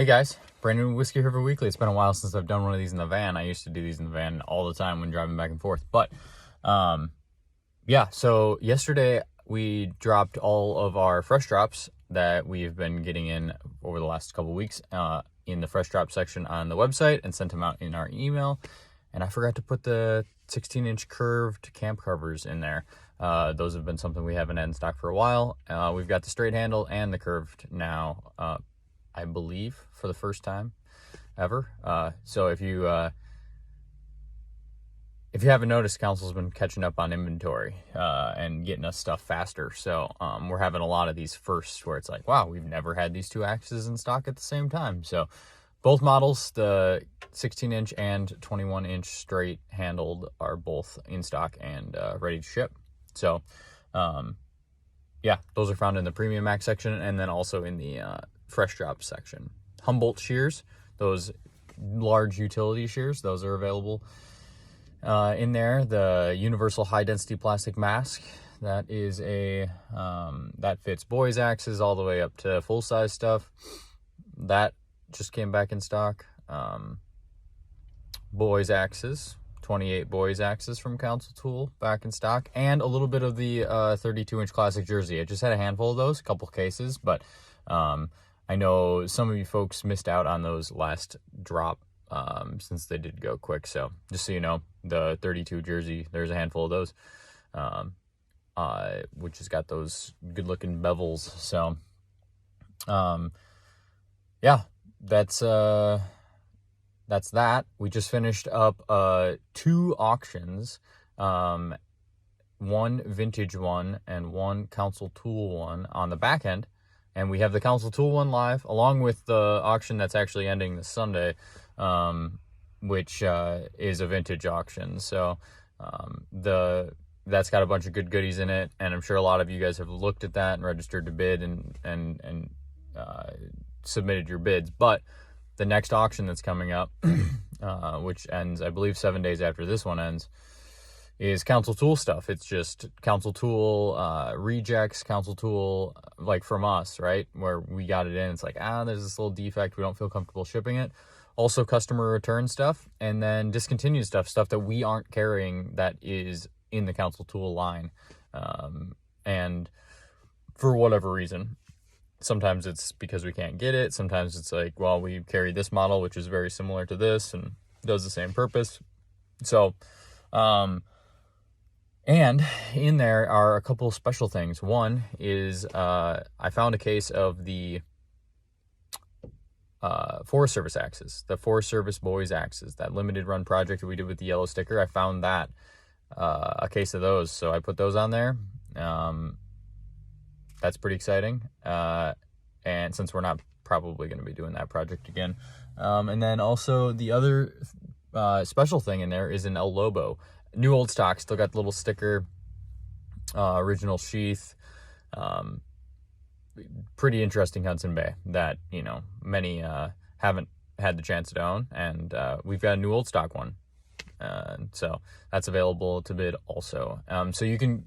Hey guys, Brandon Whiskey River Weekly. It's been a while since I've done one of these in the van. I used to do these in the van all the time when driving back and forth. But yeah, so yesterday we dropped all of our fresh drops that we've been getting in over the last couple weeks in the fresh drop section on the website and sent them out in our email. And I forgot to put the 16-inch curved camp covers in there. Those have been something we haven't had in stock for a while. We've got the straight handle and the curved now, I believe, for the first time ever. So if you haven't noticed, Council's been catching up on inventory and getting us stuff faster. So we're having a lot of these firsts where it's like, wow, we've never had these two axes in stock at the same time. So both models, the 16-inch and 21-inch straight handled, are both in stock and ready to ship. So yeah, those are found in the premium axe section and then also in the fresh drop section. Humboldt shears, those large utility shears, those are available in there. The universal high density plastic mask, that is a that fits boys axes all the way up to full size stuff. That just came back in stock. Boys axes, 28 boys axes from Council Tool back in stock, and a little bit of the 32-inch classic jersey. I just had a handful of those, a couple cases, but I know some of you folks missed out on those last drop since they did go quick. So just so you know, the 32 jersey, there's a handful of those, which has got those good looking bevels. So yeah, that's that. We just finished up 2 auctions, one vintage one and one Council Tool one on the back end. And we have the Council Tool one live, along with the auction that's actually ending this Sunday, which is a vintage auction. So that's got a bunch of good goodies in it, and I'm sure a lot of you guys have looked at that and registered to bid and submitted your bids. But the next auction that's coming up, which ends, I believe, 7 days after this one ends, is Council Tool stuff. It's just Council Tool rejects, Council Tool, like from us, right? Where we got it in, it's like, there's this little defect, we don't feel comfortable shipping it. Also customer return stuff, and then discontinued stuff that we aren't carrying that is in the Council Tool line. And for whatever reason, sometimes it's because we can't get it. Sometimes it's like, well, we carry this model, which is very similar to this and does the same purpose. So, and in there are a couple of special things. One is I found a case of the Forest Service axes, the Forest Service Boys axes, that limited run project that we did with the yellow sticker. I found that, a case of those. So I put those on there. That's pretty exciting. And since we're not probably going to be doing that project again. And then also the other special thing in there is an El Lobo. New old stock, still got the little sticker, original sheath. Pretty interesting Hudson Bay that, you know, many haven't had the chance to own. And we've got a new old stock one. So that's available to bid also. So you can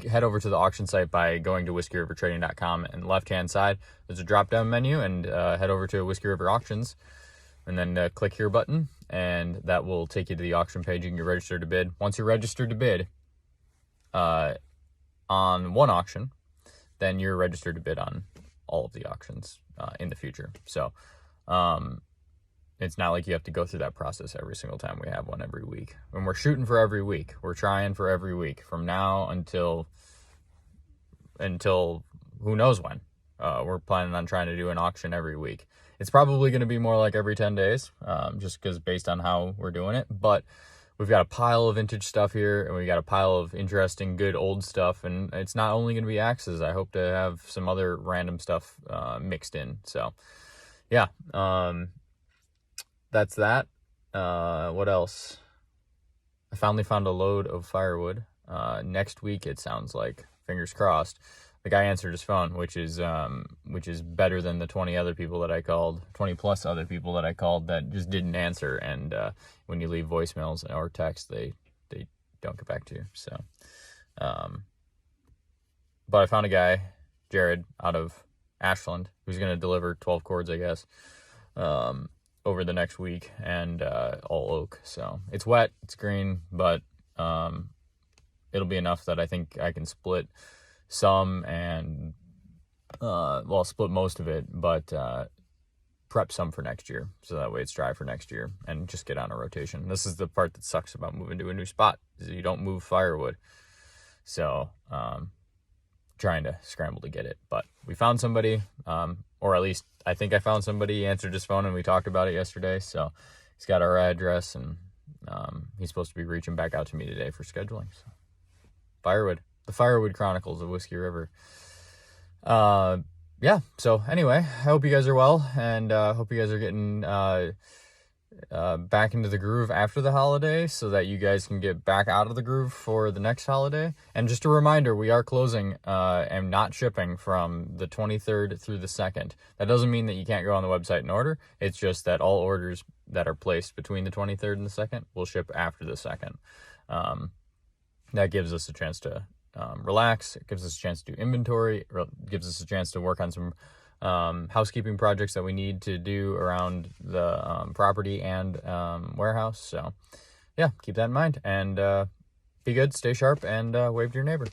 head over to the auction site by going to whiskeyrivertrading.com, and left-hand side, there's a drop-down menu, and head over to Whiskey River Auctions, and then click here button, and that will take you to the auction page. You can get registered to bid. Once you're registered to bid on one auction, then you're registered to bid on all of the auctions in the future. So it's not like you have to go through that process every single time we have one every week. And we're shooting for every week. We're trying for every week from now until who knows when. We're planning on trying to do an auction every week. It's probably going to be more like every 10 days, just because based on how we're doing it. But we've got a pile of vintage stuff here, and we got a pile of interesting, good old stuff. And it's not only going to be axes. I hope to have some other random stuff mixed in. So, yeah, that's that. What else? I finally found a load of firewood. Next week, it sounds like. Fingers crossed. The guy answered his phone, which is better than the 20 other people that I called, 20 plus other people that I called that just didn't answer. And when you leave voicemails or text, they don't get back to you. So, but I found a guy, Jared, out of Ashland, who's going to deliver 12 cords, I guess. over the next week, and all oak. So it's wet, it's green, but it'll be enough that I think I can split some and well, split most of it, but prep some for next year, so that way it's dry for next year, and just get on a rotation. This is the part that sucks about moving to a new spot, is you don't move firewood. So trying to scramble to get it, but we found somebody, or at least I think I found somebody. He answered his phone and we talked about it yesterday, so he's got our address, and he's supposed to be reaching back out to me today for scheduling. So firewood, the Firewood Chronicles of Whiskey River. Yeah, so anyway, I hope you guys are well, and hope you guys are getting back into the groove after the holiday, so that you guys can get back out of the groove for the next holiday. And just a reminder, we are closing and not shipping from the 23rd through the 2nd. That doesn't mean that you can't go on the website and order. It's just that all orders that are placed between the 23rd and the 2nd will ship after the 2nd. That gives us a chance to relax. It gives us a chance to do inventory. Gives us a chance to work on some housekeeping projects that we need to do around the property and warehouse. So yeah, keep that in mind, and be good, stay sharp, and wave to your neighbor.